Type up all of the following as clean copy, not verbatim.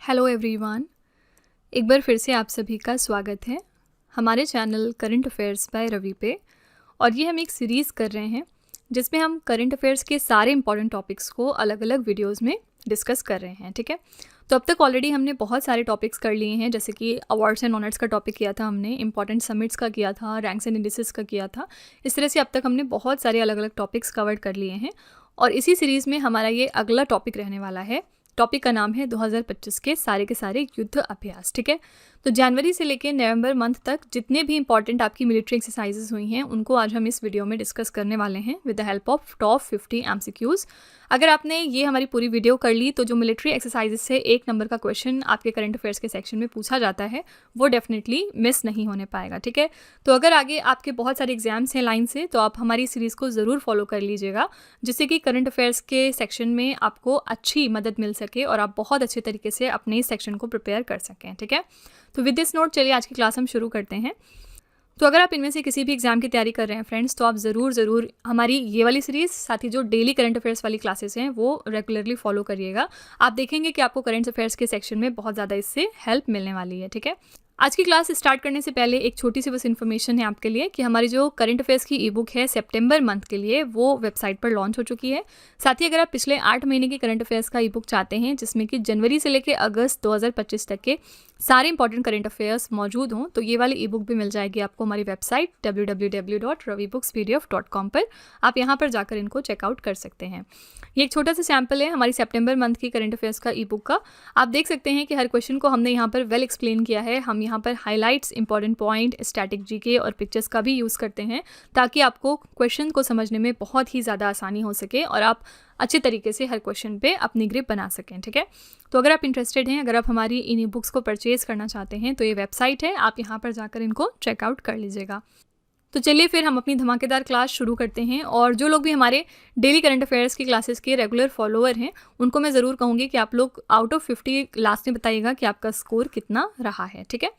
Hello everyone, एक बार फिर से आप सभी का स्वागत है हमारे channel current affairs by Ravi पे। और ये हम एक सीरीज़ कर रहे हैं जिसमें हम करंट अफेयर्स के सारे इंपॉर्टेंट टॉपिक्स को अलग अलग वीडियोस में डिस्कस कर रहे हैं। ठीक है, तो अब तक ऑलरेडी हमने बहुत सारे टॉपिक्स कर लिए हैं, जैसे कि अवार्ड्स एंड ऑनर्स का टॉपिक किया था हमने, इंपॉर्टेंट समिट्स का किया था, रैंक्स एंड इंडिसेस का किया था। इस तरह से अब तक हमने बहुत सारे अलग अलग टॉपिक्स कवर कर लिए हैं और इसी सीरीज़ में हमारा ये अगला टॉपिक रहने वाला है। टॉपिक का नाम है 2025 के सारे युद्ध अभ्यास। ठीक है, तो जनवरी से लेकर नवंबर मंथ तक जितने भी इंपॉर्टेंट आपकी मिलिट्री एक्सरसाइजेस हुई हैं उनको आज हम इस वीडियो में डिस्कस करने वाले हैं with the help of top 50 MCQs। अगर आपने ये हमारी पूरी वीडियो कर ली तो जो मिलिट्री एक्सरसाइजेस से 1 नंबर का क्वेश्चन आपके करंट अफेयर्स के सेक्शन में पूछा जाता है वो डेफिनेटली मिस नहीं होने पाएगा। ठीक है, तो अगर आगे आपके बहुत सारे एग्जाम्स हैं लाइन से तो आप हमारी सीरीज़ को ज़रूर फॉलो कर लीजिएगा, जिससे कि करंट अफेयर्स के सेक्शन में आपको अच्छी मदद मिल सके और आप बहुत अच्छे तरीके से अपने इस सेक्शन को प्रिपेयर कर सकें। ठीक है, तो विद दिस नोट चलिए आज की क्लास हम शुरू करते हैं। तो अगर आप इनमें से किसी भी एग्जाम की तैयारी कर रहे हैं फ्रेंड्स, तो आप ज़रूर हमारी ये वाली सीरीज़ साथ ही जो डेली करंट अफेयर्स वाली क्लासेस हैं वो रेगुलरली फॉलो करिएगा। आप देखेंगे कि आपको करंट अफेयर्स के सेक्शन में बहुत ज़्यादा इससे हेल्प मिलने वाली है। ठीक है, आज की क्लास स्टार्ट करने से पहले एक छोटी सी बस इन्फॉर्मेशन है आपके लिए कि हमारी जो करंट अफेयर्स की ई बुक है सितंबर मंथ के लिए वो वेबसाइट पर लॉन्च हो चुकी है। साथ ही अगर आप पिछले 8 महीने की करंट अफेयर्स का ई बुक चाहते हैं जिसमें कि जनवरी से लेकर अगस्त 2025 तक के सारे इंपॉर्टेंट करंट अफेयर्स मौजूद हों, तो ये वाली ई बुक भी मिल जाएगी आपको हमारी वेबसाइट www.ravibooks.pdf.com पर। आप यहाँ पर जाकर इनको चेकआउट कर सकते हैं। ये एक छोटा सा सैम्पल है हमारी सितंबर मंथ की करंट अफेयर्स का ई बुक का। आप देख सकते हैं कि हर क्वेश्चन को हमने यहाँ पर वेल एक्सप्लेन किया है। हम यहाँ पर highlights, important point, static GK और पिक्चर्स का भी यूज़ करते हैं ताकि आपको क्वेश्चन को समझने में बहुत ही ज़्यादा आसानी हो सके और आप अच्छे तरीके से हर क्वेश्चन पे अपनी ग्रिप बना सकें। ठीक है, तो अगर आप इंटरेस्टेड हैं, अगर आप हमारी इन ई बुक्स को परचेज़ करना चाहते हैं तो ये वेबसाइट है, आप यहाँ पर जाकर इनको चेकआउट कर लीजिएगा। तो चलिए फिर हम अपनी धमाकेदार क्लास शुरू करते हैं। और जो लोग भी हमारे डेली करंट अफेयर्स की क्लासेस के रेगुलर फॉलोअर हैं उनको मैं ज़रूर कहूँगी कि आप लोग आउट ऑफ 50 लास्ट में बताइएगा कि आपका स्कोर कितना रहा है। ठीक है,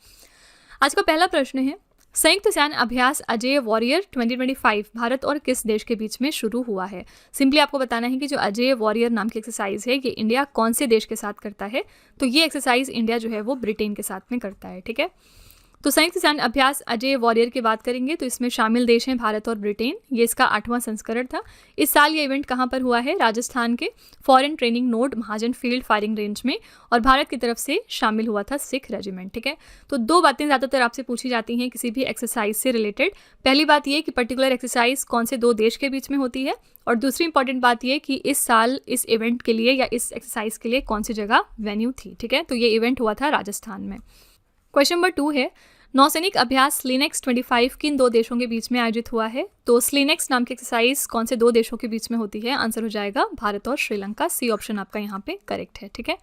आज का पहला प्रश्न है, संयुक्त सैन्य अभ्यास अजेय वॉरियर 2025 भारत और किस देश के बीच में शुरू हुआ है। सिंपली आपको बताना है कि जो अजेय वॉरियर नाम की एक्सरसाइज है ये इंडिया कौन से देश के साथ करता है। तो ये एक्सरसाइज इंडिया जो है वो ब्रिटेन के साथ में करता है। ठीक है, तो संयुक्त सैन्य अभ्यास अजेय वॉरियर की बात करेंगे तो इसमें शामिल देश हैं भारत और ब्रिटेन। ये इसका 8वां संस्करण था। इस साल ये इवेंट कहाँ पर हुआ है? राजस्थान के फॉरेन ट्रेनिंग नोड महाजन फील्ड फायरिंग रेंज में, और भारत की तरफ से शामिल हुआ था सिख रेजिमेंट। ठीक है, तो 2 बातें ज़्यादातर आपसे पूछी जाती हैं किसी भी एक्सरसाइज से रिलेटेड। पहली बात ये कि पर्टिकुलर एक्सरसाइज कौन से 2 देश के बीच में होती है, और दूसरी इंपॉर्टेंट बात ये कि इस साल इस इवेंट के लिए या इस एक्सरसाइज के लिए कौन सी जगह वेन्यू थी। ठीक है, तो ये इवेंट हुआ था राजस्थान में। क्वेश्चन नंबर 2 है, नौसैनिक अभ्यास स्लिनेक्स 25 किन 2 देशों के बीच में आयोजित हुआ है। तो स्लिनेक्स नाम की एक्सरसाइज कौन से 2 देशों के बीच में होती है? आंसर हो जाएगा भारत और श्रीलंका। सी ऑप्शन आपका यहाँ पे करेक्ट है। ठीक है,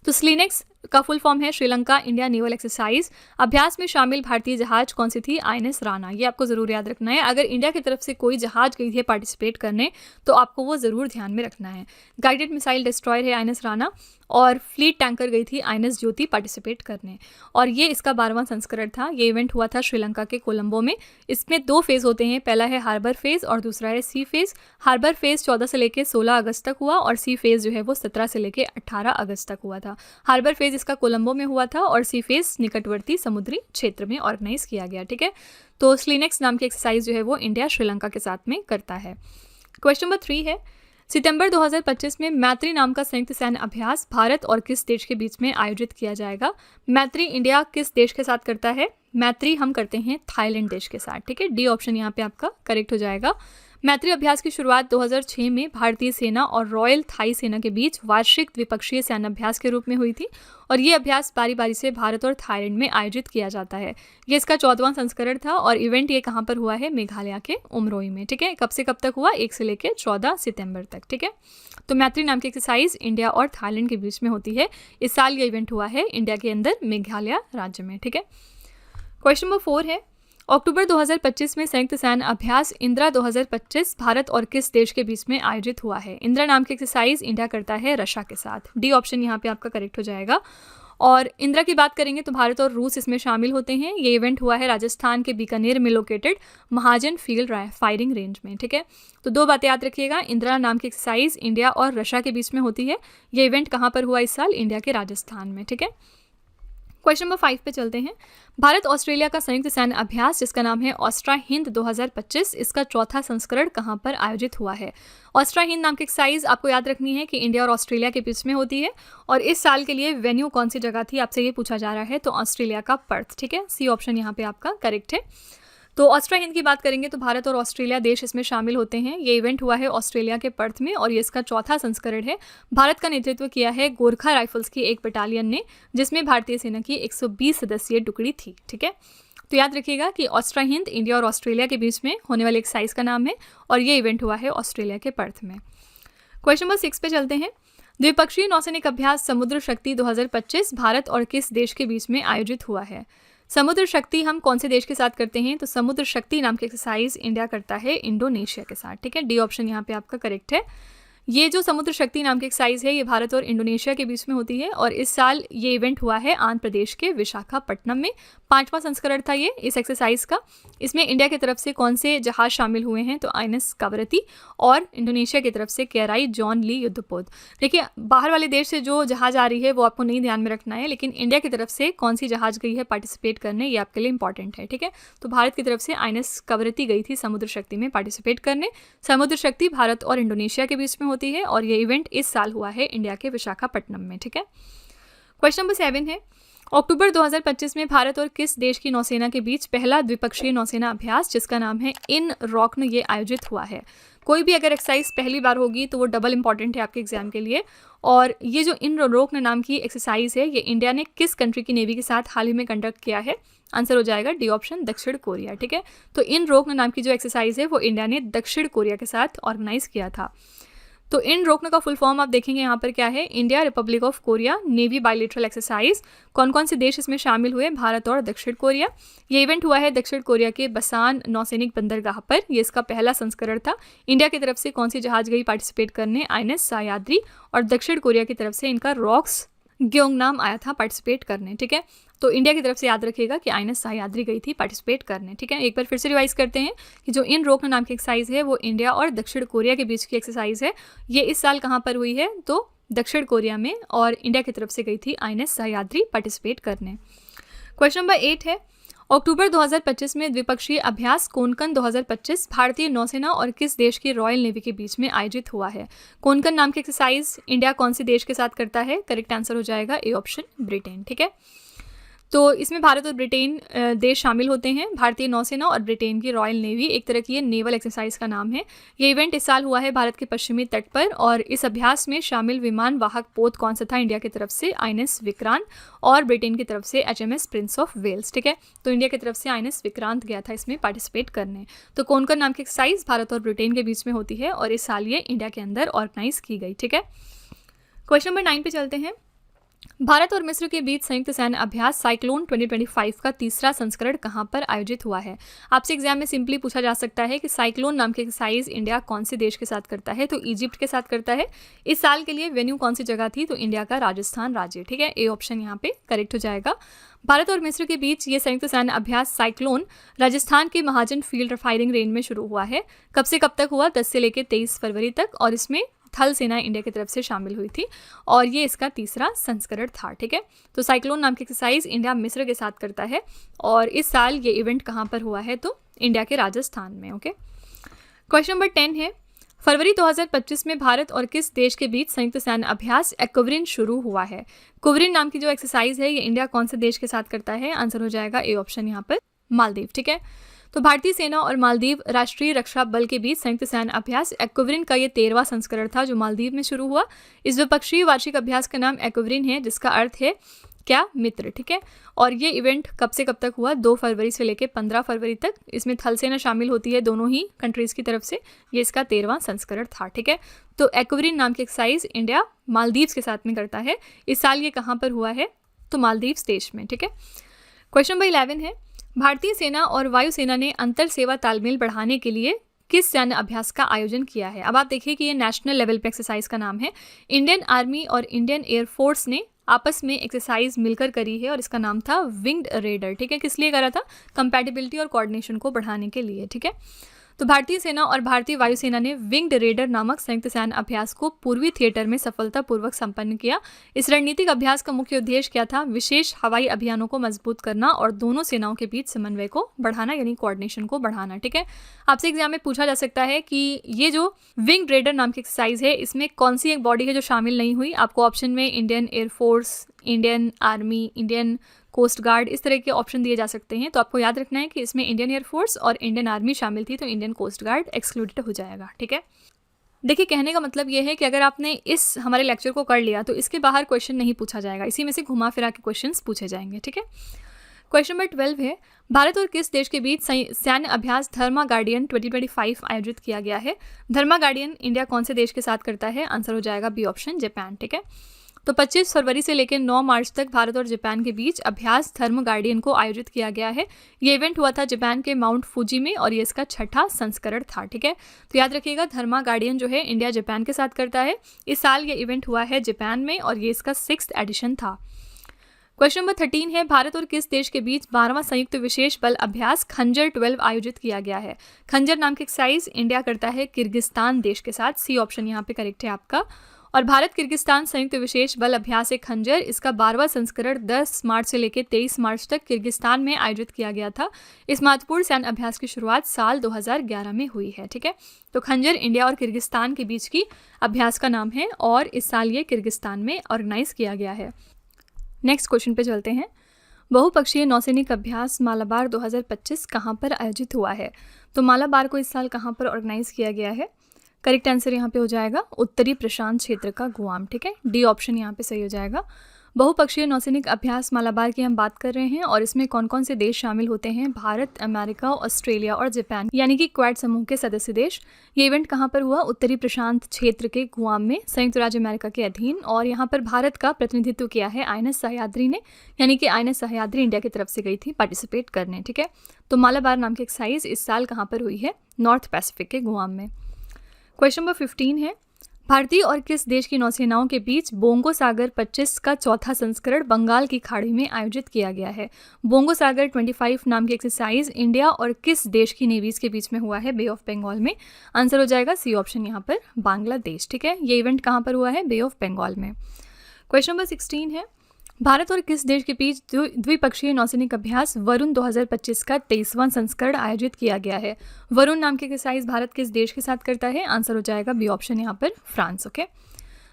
तो स्लिनेक्स का फुल फॉर्म है श्रीलंका इंडिया नेवल एक्सरसाइज। अभ्यास में शामिल भारतीय जहाज कौन सी थी? INS राणा। ये आपको ज़रूर याद रखना है। अगर इंडिया की तरफ से कोई जहाज गई है पार्टिसिपेट करने तो आपको वो ज़रूर ध्यान में रखना है। गाइडेड मिसाइल डिस्ट्रॉयर है INS राणा, और फ्लीट टैंकर गई थी INS ज्योति पार्टिसिपेट करने, और ये इसका 12वां संस्करण था। ये इवेंट हुआ था श्रीलंका के कोलंबो में। इसमें 2 फेज़ होते हैं, पहला है हार्बर फेज़ और दूसरा है सी फेज़। हार्बर फेज़ 14 से लेकर 16 अगस्त तक हुआ और सी फेज़ जो है वो 17 से लेकर 18 अगस्त तक हुआ था। हार्बर फेज़ इसका कोलंबो में हुआ था और सी फेज़ निकटवर्ती समुद्री क्षेत्र में ऑर्गेनाइज किया गया। ठीक है, तो स्लिनेक्स नाम की एक्सरसाइज जो है वो इंडिया श्रीलंका के साथ में करता है। क्वेश्चन नंबर 3 है, सितंबर 2025 में मैत्री नाम का संयुक्त सैन्य अभ्यास भारत और किस देश के बीच में आयोजित किया जाएगा। मैत्री इंडिया किस देश के साथ करता है? मैत्री हम करते हैं थाईलैंड देश के साथ। ठीक है, डी ऑप्शन यहाँ पे आपका करेक्ट हो जाएगा। मैत्री अभ्यास की शुरुआत 2006 में भारतीय सेना और रॉयल थाई सेना के बीच वार्षिक द्विपक्षीय सैन्य अभ्यास के रूप में हुई थी, और ये अभ्यास बारी बारी से भारत और थाईलैंड में आयोजित किया जाता है। ये इसका 14वां संस्करण था और इवेंट ये कहाँ पर हुआ है? मेघालय के उमरोई में। ठीक है, कब से कब तक हुआ? 1 से लेकर 14 सितंबर तक। ठीक है, तो मैत्री नाम की एक्सरसाइज इंडिया और थाईलैंड के बीच में होती है। इस साल ये इवेंट हुआ है इंडिया के अंदर मेघालय राज्य में। ठीक है, क्वेश्चन नंबर 4 है, अक्टूबर 2025 में संयुक्त सैन्य अभ्यास इंदिरा 2025 भारत और किस देश के बीच में आयोजित हुआ है। इंदिरा नाम की एक्सरसाइज इंडिया करता है रशिया के साथ। डी ऑप्शन यहाँ पे आपका करेक्ट हो जाएगा। और इंदिरा की बात करेंगे तो भारत और रूस इसमें शामिल होते हैं। ये इवेंट हुआ है राजस्थान के बीकानेर में लोकेटेड महाजन फील्ड फायरिंग रेंज में, ठीक है। तो दो बातें याद रखिएगा, इंदिरा नाम की एक्सरसाइज इंडिया और रशिया के बीच में होती है। ये इवेंट कहाँ पर हुआ इस साल? इंडिया के राजस्थान में, ठीक है। क्वेश्चन नंबर 5 पे चलते हैं। भारत ऑस्ट्रेलिया का संयुक्त सैन्य अभ्यास जिसका नाम है ऑस्ट्रा हिंद 2025, इसका चौथा संस्करण कहाँ पर आयोजित हुआ है? ऑस्ट्रा हिंद नाम की एक्सरसाइज आपको याद रखनी है कि इंडिया और ऑस्ट्रेलिया के बीच में होती है और इस साल के लिए वेन्यू कौन सी जगह थी आपसे ये पूछा जा रहा है, तो ऑस्ट्रेलिया का पर्थ, ठीक है। सी ऑप्शन यहाँ पे आपका करेक्ट है। तो ऑस्ट्रा हिंद की बात करेंगे तो भारत और ऑस्ट्रेलिया देश इसमें शामिल होते हैं। ये इवेंट हुआ है ऑस्ट्रेलिया के पर्थ में और ये इसका चौथा संस्करण है। भारत का नेतृत्व किया है गोरखा राइफल्स की एक बटालियन ने, जिसमें भारतीय सेना की 120 सदस्यीय टुकड़ी थी, ठीक है। तो याद रखिएगा कि ऑस्ट्रा हिंद इंडिया और ऑस्ट्रेलिया के बीच में होने वाली एक्सरसाइज का नाम है और ये इवेंट हुआ है ऑस्ट्रेलिया के पर्थ में। क्वेश्चन नंबर 6 पे चलते हैं। द्विपक्षीय नौसैनिक अभ्यास समुद्र शक्ति 2025 भारत और किस देश के बीच में आयोजित हुआ है? समुद्र शक्ति हम कौन से देश के साथ करते हैं? तो समुद्र शक्ति नाम की एक्सरसाइज इंडिया करता है इंडोनेशिया के साथ, ठीक है। डी ऑप्शन यहाँ पे आपका करेक्ट है। ये जो समुद्र शक्ति नाम की एक्सरसाइज है ये भारत और इंडोनेशिया के बीच में होती है और इस साल ये इवेंट हुआ है आंध्र प्रदेश के विशाखापट्टनम में। 5वां संस्करण था ये इस एक्सरसाइज का। इसमें इंडिया की तरफ से कौन से जहाज शामिल हुए हैं? तो आईएनएस कावरती और इंडोनेशिया की तरफ से केराई जॉन ली युद्धपोत। देखिए, बाहर वाले देश से जो जहाज आ रही है वो आपको नहीं ध्यान में रखना है, लेकिन इंडिया की तरफ से कौन सी जहाज गई है पार्टिसिपेट करने, ये आपके लिए इंपॉर्टेंट है, ठीक है। तो भारत की तरफ से आईएनएस कावरती गई थी समुद्र शक्ति में पार्टिसिपेट करने। समुद्र शक्ति भारत और इंडोनेशिया के बीच में होती है और ये इवेंट इस साल हुआ है इंडिया के विशाखापट्टनम में, ठीक है। क्वेश्चन नंबर 7 है। अक्टूबर 2025 में भारत और किस देश की नौसेना के बीच पहला द्विपक्षीय नौसेना अभ्यास जिसका नाम है इन रॉक्न ये आयोजित हुआ है? कोई भी अगर एक्सरसाइज पहली बार होगी तो वो डबल इंपॉर्टेंट है आपके एग्जाम के लिए। और ये जो इन रॉक्न नाम की एक्सरसाइज है ये इंडिया ने किस कंट्री की नेवी के साथ हाल ही में कंडक्ट किया है? आंसर हो जाएगा डी ऑप्शन दक्षिण कोरिया, ठीक है। तो इन रॉक्न नाम की जो एक्सरसाइज है वो इंडिया ने दक्षिण कोरिया के साथ ऑर्गेनाइज किया था। तो इन रोकने का फुल फॉर्म आप देखेंगे यहाँ पर क्या है? India Republic of Korea navy bilateral exercise. कौन कौन से देश इसमें शामिल हुए? भारत और दक्षिण कोरिया। ये इवेंट हुआ है दक्षिण कोरिया के बसान नौसैनिक बंदरगाह पर। ये इसका पहला संस्करण था। इंडिया की तरफ से कौन सी जहाज गई पार्टिसिपेट करने? आईएनएस सह्याद्री। और दक्षिण कोरिया की तरफ से इनका रॉक्स ग्योंगनाम आया था पार्टिसिपेट करने, ठीक है। तो इंडिया की तरफ से याद रखिएगा कि आईएनएस सह्याद्री गई थी पार्टिसिपेट करने, ठीक है। एक बार फिर से रिवाइज करते हैं कि जो इन रोकन नाम की एक्सरसाइज है वो इंडिया और दक्षिण कोरिया के बीच की एक्सरसाइज है। ये इस साल कहाँ पर हुई है? तो दक्षिण कोरिया में, और इंडिया की तरफ से गई थी आईएनएस सह्याद्री पार्टिसिपेट करने। क्वेश्चन नंबर 8 है। अक्टूबर 2025 में द्विपक्षीय अभ्यास कोंकण 2025 भारतीय नौसेना और किस देश की रॉयल नेवी के बीच में आयोजित हुआ है? कोंकण नाम की एक्सरसाइज इंडिया कौन से देश के साथ करता है? करेक्ट आंसर हो जाएगा ए ऑप्शन ब्रिटेन, ठीक है। तो इसमें भारत और ब्रिटेन देश शामिल होते हैं। भारतीय नौसेना और ब्रिटेन की रॉयल नेवी एक तरह की ये नेवल एक्सरसाइज का नाम है। ये इवेंट इस साल हुआ है भारत के पश्चिमी तट पर और इस अभ्यास में शामिल विमान वाहक पोत कौन सा था? इंडिया की तरफ से आईएनएस विक्रांत और ब्रिटेन की तरफ से एचएमएस प्रिंस ऑफ वेल्स, ठीक है। तो इंडिया की तरफ से आईएनएस विक्रांत गया था इसमें पार्टिसिपेट करने। तो कोंकण नाम की एक्सरसाइज भारत और ब्रिटेन के बीच में होती है और इस साल ये इंडिया के अंदर ऑर्गेनाइज की गई, ठीक है। क्वेश्चन नंबर 9 पे चलते हैं। भारत और मिस्र के बीच संयुक्त सैन्य अभ्यास साइक्लोन 2025 का तीसरा संस्करण कहां पर आयोजित हुआ है? आपसे एग्जाम में सिंपली पूछा जा सकता है कि साइक्लोन नाम की एक्सरसाइज इंडिया कौन से देश के साथ करता है? तो इजिप्ट के साथ करता है। इस साल के लिए वेन्यू कौन सी जगह थी? तो इंडिया का राजस्थान राज्य, ठीक है। ए ऑप्शन यहाँ पे करेक्ट हो जाएगा। भारत और मिस्र के बीच ये संयुक्त सैन्य अभ्यास साइक्लोन राजस्थान के महाजन फील्ड फायरिंग रेंज में शुरू हुआ है। कब से कब तक हुआ? 10 से लेकर 23 फरवरी तक, और इसमें थल सेना इंडिया की तरफ से शामिल हुई थी और ये इसका तीसरा संस्करण था, ठीक है। तो साइक्लोन नाम की एक्सरसाइज इंडिया मिस्र के साथ करता है और इस साल ये इवेंट कहाँ पर हुआ है? तो इंडिया के राजस्थान में, ओके। क्वेश्चन नंबर 10 है। फरवरी 2025 में भारत और किस देश के बीच संयुक्त सैन्य अभ्यास एक्विरिन शुरू हुआ है? कुवरिन नाम की जो एक्सरसाइज है ये इंडिया कौन से देश के साथ करता है? आंसर हो जाएगा ए ऑप्शन यहाँ पर मालदीव, ठीक है। तो भारतीय सेना और मालदीव राष्ट्रीय रक्षा बल के बीच संयुक्त सैन्य अभ्यास एक्विरिन का ये 13वां संस्करण था जो मालदीव में शुरू हुआ। इस द्विपक्षीय वार्षिक अभ्यास का नाम एक्विरिन है जिसका अर्थ है क्या? मित्र, ठीक है। और ये इवेंट कब से कब तक हुआ? 2 फरवरी से लेकर 15 फरवरी तक। इसमें थल सेना शामिल होती है दोनों ही कंट्रीज की तरफ से। ये इसका 13वां संस्करण था, ठीक है। तो एक्विरिन नाम की एक्सरसाइज इंडिया मालदीव्स के साथ में करता है। इस साल ये कहाँ पर हुआ है? तो मालदीव्स देश में, ठीक है। क्वेश्चन नंबर 11 है। भारतीय सेना और वायुसेना ने अंतर सेवा तालमेल बढ़ाने के लिए किस सैन्य अभ्यास का आयोजन किया है? अब आप देखिए कि ये नेशनल लेवल पे एक्सरसाइज का नाम है। इंडियन आर्मी और इंडियन एयरफोर्स ने आपस में एक्सरसाइज मिलकर करी है और इसका नाम था विंग्ड रेडर। ठीक है, किस लिए करा था? कंपैटिबिलिटी और कोऑर्डिनेशन को बढ़ाने के लिए। ठीक है, तो भारतीय सेना और भारतीय वायुसेना ने विंग्ड रेडर नामक संयुक्त सैन्य अभ्यास को पूर्वी थिएटर में सफलतापूर्वक संपन्न किया। इस रणनीतिक अभ्यास का मुख्य उद्देश्य क्या था? विशेष हवाई अभियानों को मजबूत करना और दोनों सेनाओं के बीच समन्वय को बढ़ाना, यानी कोऑर्डिनेशन को बढ़ाना। ठीक है, आपसे एग्जाम में पूछा जा सकता है कि ये जो विंग्ड रेडर नाम की एक्सरसाइज है, इसमें कौन सी एक बॉडी है जो शामिल नहीं हुई? आपको ऑप्शन में Indian air force, Indian army, Indian coast guard, इस तरह के ऑप्शन दिए जा सकते हैं। तो आपको याद रखना है कि इसमें इंडियन एयरफोर्स और इंडियन आर्मी शामिल थी, तो इंडियन कोस्ट गार्ड एक्सक्लूडेड हो जाएगा। ठीक है, देखिए कहने का मतलब ये है कि अगर आपने इस हमारे लेक्चर को कर लिया तो इसके बाहर क्वेश्चन नहीं पूछा जाएगा, इसी में से घुमा फिरा के क्वेश्चंस पूछे जाएंगे। ठीक है, क्वेश्चन नंबर 12 है, भारत और किस देश के बीच सैन्य अभ्यास धर्मा गार्डियन 2025 आयोजित किया गया है? धर्मा गार्डियन इंडिया कौन से देश के साथ करता है? आंसर हो जाएगा बी ऑप्शन, जापान। ठीक है, तो 25 फरवरी से लेकर 9 मार्च तक भारत और जापान के बीच अभ्यास धर्म गार्डियन को आयोजित किया गया है। ये इवेंट हुआ था जापान के माउंट फूजी में और ये इसका 6ठा संस्करण था। ठीक है, तो याद रखिएगा धर्मा गार्डियन जो है इंडिया जापान के साथ करता है। इस साल ये इवेंट हुआ है जापान में और ये इसका 6th एडिशन था। क्वेश्चन नंबर 13 है, भारत और किस देश के बीच 12वां संयुक्त विशेष बल अभ्यास खंजर 12 आयोजित किया गया है? खंजर नाम की एक्सरसाइज इंडिया करता है किर्गिस्तान देश के साथ। सी ऑप्शन यहाँ पे करेक्ट है आपका। और भारत किर्गिस्तान संयुक्त विशेष बल अभ्यास खंजर, इसका 12वां संस्करण 10 मार्च से लेकर 23 मार्च तक किर्गिस्तान में आयोजित किया गया था। इस महत्वपूर्ण सैन्य अभ्यास की शुरुआत साल 2011 में हुई है। ठीक है, तो खंजर इंडिया और किर्गिस्तान के बीच की अभ्यास का नाम है और इस साल ये किर्गिस्तान में ऑर्गेनाइज किया गया है। नेक्स्ट क्वेश्चन पे चलते हैं। बहुपक्षीय नौसैनिक अभ्यास मालाबार 2025 कहाँ पर आयोजित हुआ है? तो मालाबार को इस साल कहाँ पर ऑर्गेनाइज किया गया है? करेक्ट आंसर यहाँ पे हो जाएगा उत्तरी प्रशांत क्षेत्र का गुआम। ठीक है, डी ऑप्शन यहाँ पे सही हो जाएगा। बहुपक्षीय नौसैनिक अभ्यास मालाबार की हम बात कर रहे हैं और इसमें कौन कौन से देश शामिल होते हैं? भारत, अमेरिका, ऑस्ट्रेलिया और जापान, यानी कि क्वाड समूह के सदस्य देश। ये इवेंट कहाँ पर हुआ? उत्तरी प्रशांत क्षेत्र के गुआम में, संयुक्त राज्य अमेरिका के अधीन। और यहाँ पर भारत का प्रतिनिधित्व किया है INS सह्याद्री ने, यानी कि INS सह्याद्री इंडिया की तरफ से गई थी पार्टिसिपेट करने। ठीक है, तो मालाबार नाम की एक्सरसाइज इस साल कहाँ पर हुई है? नॉर्थ पैसिफिक के गुआम में। क्वेश्चन नंबर 15 है, भारतीय और किस देश की नौसेनाओं के बीच बोंगो सागर 25 का चौथा संस्करण बंगाल की खाड़ी में आयोजित किया गया है? बोंगो सागर 25 नाम की एक्सरसाइज इंडिया और किस देश की नेवीज के बीच में हुआ है? बे ऑफ बंगाल में। आंसर हो जाएगा सी ऑप्शन यहाँ पर, बांग्लादेश। ठीक है, ये इवेंट कहाँ पर हुआ है? बे ऑफ बंगाल में। क्वेश्चन नंबर 16 है, भारत और किस देश के बीच द्विपक्षीय नौसैनिक अभ्यास वरुण 2025 का 23वां संस्करण आयोजित किया गया है? वरुण नाम की एक्सरसाइज भारत किस देश के साथ करता है? आंसर हो जाएगा बी ऑप्शन यहाँ पर, फ्रांस। ओके,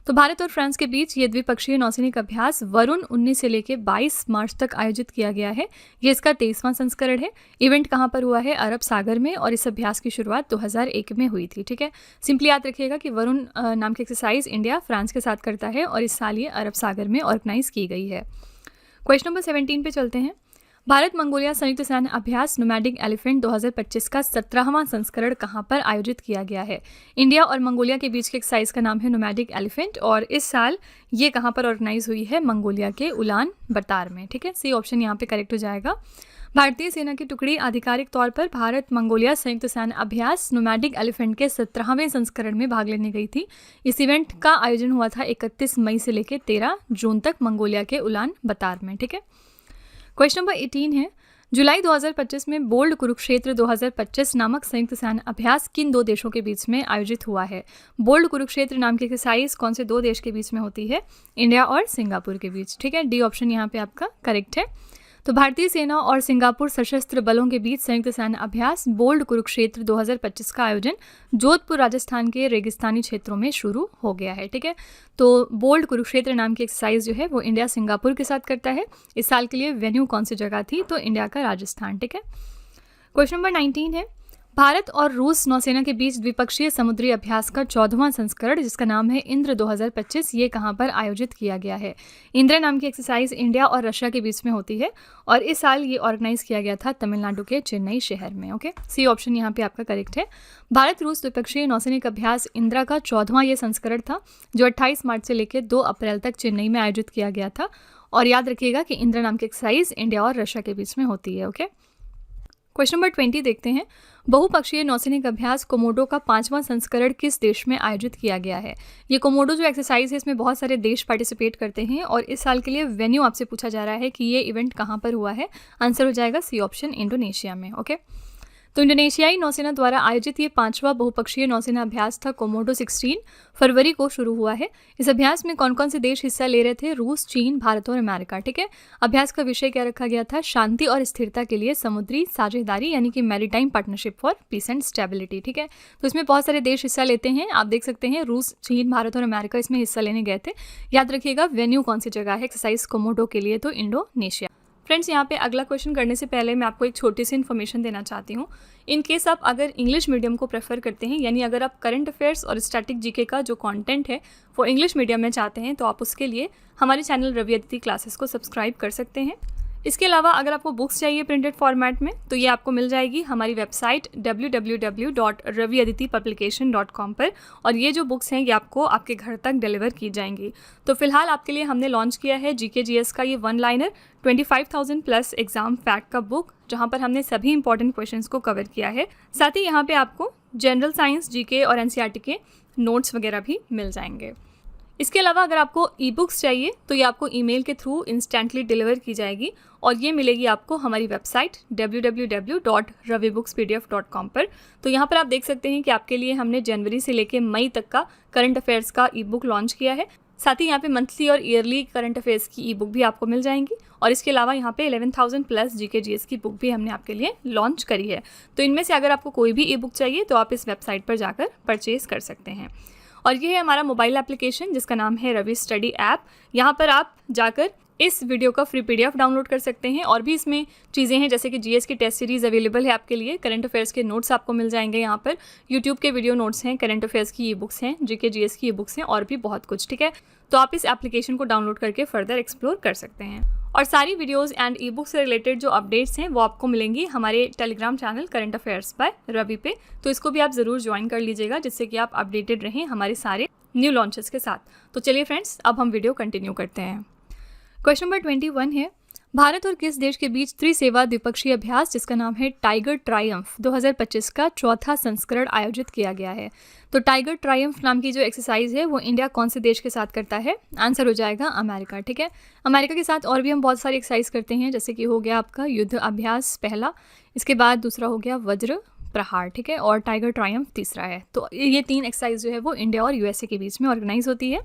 तो भारत और फ्रांस के बीच ये द्विपक्षीय नौसैनिक अभ्यास वरुण 19 से लेकर 22 मार्च तक आयोजित किया गया है। ये इसका 23वां संस्करण है। इवेंट कहाँ पर हुआ है? अरब सागर में और इस अभ्यास की शुरुआत 2001 में हुई थी। ठीक है, सिंपली याद रखिएगा कि वरुण नाम की एक्सरसाइज इंडिया फ्रांस के साथ करता है और इस साल ये अरब सागर में ऑर्गेनाइज की गई है। क्वेश्चन नंबर 17 पे चलते हैं। भारत मंगोलिया संयुक्त सैन्य अभ्यास नोमैडिक एलिफेंट 2025 का 17वां संस्करण कहाँ पर आयोजित किया गया है? इंडिया और मंगोलिया के बीच के एक्सरसाइज का नाम है नोमैडिक एलिफेंट और इस साल ये कहाँ पर ऑर्गेनाइज हुई है? मंगोलिया के उलान बतार में। ठीक है, सी ऑप्शन यहाँ पे करेक्ट हो जाएगा। भारतीय सेना की टुकड़ी आधिकारिक तौर पर भारत मंगोलिया संयुक्त सैन्य अभ्यास नोमैडिक एलिफेंट के 17वें संस्करण में भाग लेने गई थी। इस इवेंट का आयोजन हुआ था 31 मई से लेकर 13 जून तक मंगोलिया के उलान बतार में। ठीक है, क्वेश्चन नंबर 18 है, जुलाई 2025 में बोल्ड कुरुक्षेत्र 2025 नामक संयुक्त सैन्य अभ्यास किन दो देशों के बीच में आयोजित हुआ है? बोल्ड कुरुक्षेत्र नाम की एक्सरसाइज कौन से दो देश के बीच में होती है? इंडिया और सिंगापुर के बीच। ठीक है, डी ऑप्शन यहाँ पे आपका करेक्ट है। तो भारतीय सेना और सिंगापुर सशस्त्र बलों के बीच संयुक्त सैन्य अभ्यास बोल्ड कुरुक्षेत्र 2025 का आयोजन जोधपुर राजस्थान के रेगिस्तानी क्षेत्रों में शुरू हो गया है। ठीक है, तो बोल्ड कुरुक्षेत्र नाम की एक्सरसाइज जो है वो इंडिया सिंगापुर के साथ करता है। इस साल के लिए वेन्यू कौन सी जगह थी? तो इंडिया का राजस्थान। ठीक है, क्वेश्चन नंबर 19 है, भारत और रूस नौसेना के बीच द्विपक्षीय समुद्री अभ्यास का 14वां संस्करण जिसका नाम है इंद्र 2025 ये कहाँ पर आयोजित किया गया है? इंद्र नाम की एक्सरसाइज इंडिया और रशिया के बीच में होती है और इस साल ये ऑर्गेनाइज किया गया था तमिलनाडु के चेन्नई शहर में। ओके, सी ऑप्शन यहाँ पे आपका करेक्ट है। भारत रूस द्विपक्षीय नौसैनिक अभ्यास इंदिरा का 14वां ये संस्करण था जो 28 मार्च से लेकर 2 अप्रैल तक चेन्नई में आयोजित किया गया था और याद रखिएगा कि इंद्र नाम की एक्सरसाइज इंडिया और रशिया के बीच में होती है। ओके, क्वेश्चन नंबर 20 देखते हैं। बहुपक्षीय नौसैनिक अभ्यास कोमोडो का 5वां संस्करण किस देश में आयोजित किया गया है? ये कोमोडो जो एक्सरसाइज है इसमें बहुत सारे देश पार्टिसिपेट करते हैं और इस साल के लिए वेन्यू आपसे पूछा जा रहा है कि ये इवेंट कहाँ पर हुआ है। आंसर हो जाएगा सी ऑप्शन, इंडोनेशिया में। ओके, तो इंडोनेशियाई नौसेना द्वारा आयोजित ये 5वां बहुपक्षीय नौसेना अभ्यास था कोमोडो 16 फरवरी को शुरू हुआ है। इस अभ्यास में कौन कौन से देश हिस्सा ले रहे थे? रूस, चीन, भारत और अमेरिका। ठीक है, अभ्यास का विषय क्या रखा गया था? शांति और स्थिरता के लिए समुद्री साझेदारी, यानी कि maritime partnership for piece and stability. ठीक है, तो इसमें बहुत सारे देश हिस्सा लेते हैं। आप देख सकते हैं रूस, चीन, भारत और अमेरिका इसमें हिस्सा लेने गए थे। याद रखिएगा वेन्यू कौन सी जगह है एक्सरसाइज कोमोडो के लिए, तो इंडोनेशिया। फ्रेंड्स, यहाँ पे अगला क्वेश्चन करने से पहले मैं आपको एक छोटी सी इन्फॉर्मेशन देना चाहती हूँ। इन केस आप अगर इंग्लिश मीडियम को प्रेफर करते हैं, यानी अगर आप करंट अफेयर्स और स्टैटिक जीके का जो कंटेंट है वो इंग्लिश मीडियम में चाहते हैं, तो आप उसके लिए हमारे चैनल रवि अदिति क्लासेस को सब्सक्राइब कर सकते हैं। इसके अलावा अगर आपको बुक्स चाहिए प्रिंटेड फॉर्मेट में, तो ये आपको मिल जाएगी हमारी वेबसाइट www.raviaditipublication.com पर, और ये जो बुक्स हैं ये आपको आपके घर तक डिलीवर की जाएंगी। तो फिलहाल आपके लिए हमने लॉन्च किया है जीके जीएस का ये 1 लाइनर 25,000 प्लस एग्जाम फैक्ट का बुक, जहाँ पर हमने सभी इंपॉर्टेंट क्वेश्चंस को कवर किया है। साथ ही यहाँ पे आपको जनरल साइंस, जीके और एनसीईआरटी के नोट्स वगैरह भी मिल जाएंगे। इसके अलावा अगर आपको ई बुक्स चाहिए तो ये आपको ईमेल के थ्रू इंस्टेंटली डिलीवर की जाएगी, और ये मिलेगी आपको हमारी वेबसाइट www.ravibooks.pdf.com पर। तो यहाँ पर आप देख सकते हैं कि आपके लिए हमने जनवरी से लेकर मई तक का करंट अफेयर्स का ई बुक लॉन्च किया है। साथ ही यहाँ पे मंथली और ईयरली करंट अफेयर्स की ई बुक भी आपको मिल जाएंगी, और इसके अलावा यहाँ पे 11,000 प्लस जीके जीएस की बुक भी हमने आपके लिए लॉन्च करी है। तो इनमें से अगर आपको कोई भी ई बुक चाहिए तो आप इस वेबसाइट पर जाकर परचेज कर सकते हैं। और ये है हमारा मोबाइल एप्लीकेशन जिसका नाम है रवि स्टडी ऐप। यहाँ पर आप जाकर इस वीडियो का फ्री पीडीएफ डाउनलोड कर सकते हैं, और भी इसमें चीज़ें हैं जैसे कि जीएस की टेस्ट सीरीज़ अवेलेबल है आपके लिए, करंट अफेयर्स के नोट्स आपको मिल जाएंगे यहाँ पर, यूट्यूब के वीडियो नोट्स हैं, करंट अफेयर्स की ई बुक्स हैं, जीके जीएस की ई बुक्स हैं, और भी बहुत कुछ। ठीक है, तो आप इस एप्लीकेशन को डाउनलोड करके फर्दर एक्सप्लोर कर सकते हैं। और सारी वीडियोज़ एंड ई बुक से रिलेटेड जो अपडेट्स हैं वो आपको मिलेंगी हमारे Telegram channel current affairs by Ravi पे, तो इसको भी आप ज़रूर ज्वाइन कर लीजिएगा जिससे कि आप अपडेटेड रहें हमारे सारे न्यू लॉन्चेस के साथ। तो चलिए फ्रेंड्स, अब हम वीडियो कंटिन्यू करते हैं। क्वेश्चन नंबर 21 है, भारत और किस देश के बीच त्रिसेवा द्विपक्षीय अभ्यास जिसका नाम है टाइगर ट्रायम्फ 2025 का 4था संस्करण आयोजित किया गया है? तो टाइगर ट्रायम्फ नाम की जो एक्सरसाइज है वो इंडिया कौन से देश के साथ करता है? आंसर हो जाएगा अमेरिका। ठीक है, अमेरिका के साथ और भी हम बहुत सारी एक्सरसाइज करते हैं, जैसे कि हो गया आपका युद्ध अभ्यास पहला, इसके बाद दूसरा हो गया वज्र प्रहार। ठीक है, और टाइगर ट्रायम्फ तीसरा है। तो ये 3 एक्सरसाइज जो है वो इंडिया और यूएसए के बीच में ऑर्गेनाइज होती है।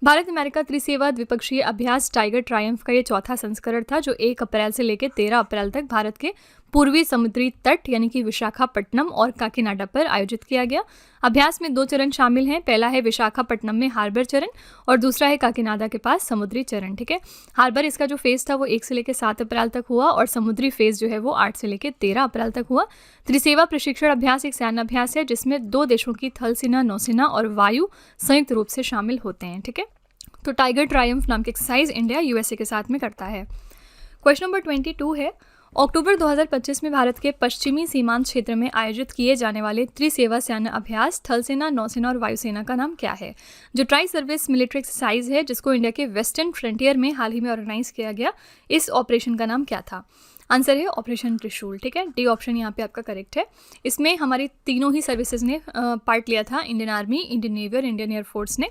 भारत अमेरिका त्रिसेवा द्विपक्षीय अभ्यास टाइगर ट्रायम्फ का ये 4था संस्करण था जो 1 अप्रैल से लेकर 13 अप्रैल तक भारत के पूर्वी समुद्री तट यानी कि विशाखापट्टनम और काकीनाडा पर आयोजित किया गया। अभ्यास में 2 चरण शामिल हैं। पहला है विशाखापट्टनम में हार्बर चरण, और दूसरा है काकीनाडा के पास समुद्री चरण। ठीक है, हार्बर इसका जो फेज था वो 1 से लेकर 7 अप्रैल तक हुआ, और समुद्री फेज जो है वो 8 से लेकर 13 अप्रैल तक हुआ। त्रिसेवा प्रशिक्षण अभ्यास एक सैन्य अभ्यास है जिसमें 2 देशों की थल सेना, नौसेना और वायु संयुक्त रूप से शामिल होते हैं। ठीक है, तो टाइगर ट्रायम्फ नाम की एक्सरसाइज इंडिया यूएसए के साथ में करता है। क्वेश्चन नंबर 22 है, अक्टूबर 2025 में भारत के पश्चिमी सीमांत क्षेत्र में आयोजित किए जाने वाले त्रिसेवा सैन्य अभ्यास थल सेना, नौसेना और वायुसेना का नाम क्या है? जो ट्राई सर्विस मिलिट्री एक्सरसाइज है जिसको इंडिया के वेस्टर्न फ्रंटियर में हाल ही में ऑर्गेनाइज किया गया, इस ऑपरेशन का नाम क्या था? आंसर है ऑपरेशन त्रिशूल। ठीक है, डी ऑप्शन यहाँ पे आपका करेक्ट है। इसमें हमारी तीनों ही सर्विसेज ने पार्ट लिया था, इंडियन आर्मी, इंडियन नेवी और इंडियन एयरफोर्स ने।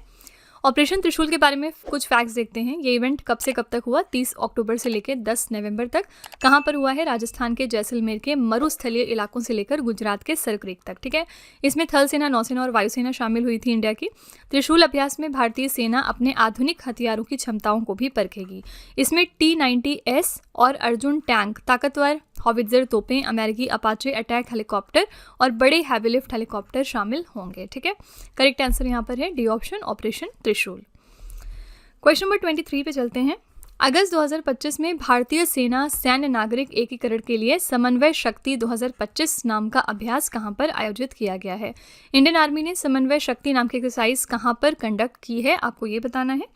ऑपरेशन त्रिशूल के बारे में कुछ फैक्ट्स देखते हैं। ये इवेंट कब से कब तक हुआ? 30 अक्टूबर से लेकर 10 नवंबर तक। कहाँ पर हुआ है? राजस्थान के जैसलमेर के मरुस्थलीय इलाकों से लेकर गुजरात के सरक्रीक तक। ठीक है, इसमें थल सेना, नौसेना और वायुसेना शामिल हुई थी इंडिया की। त्रिशूल अभ्यास में भारतीय सेना अपने आधुनिक हथियारों की क्षमताओं को भी परखेगी। इसमें T-90S और अर्जुन टैंक, ताकतवर हॉविट्जर तोपें, अमेरिकी अपाचे अटैक हेलीकॉप्टर और बड़े हैवी लिफ्ट हेलीकॉप्टर शामिल होंगे। ठीक है, करेक्ट आंसर यहाँ पर है डी ऑप्शन, ऑपरेशन त्रिशूल। क्वेश्चन नंबर 23 पे चलते हैं। अगस्त 2025 में भारतीय सेना सैन्य नागरिक एकीकरण के लिए समन्वय शक्ति 2025 नाम का अभ्यास कहां पर आयोजित किया गया है? इंडियन आर्मी ने समन्वय शक्ति नाम की एक्सरसाइज कहां पर कंडक्ट की है, आपको ये बताना है।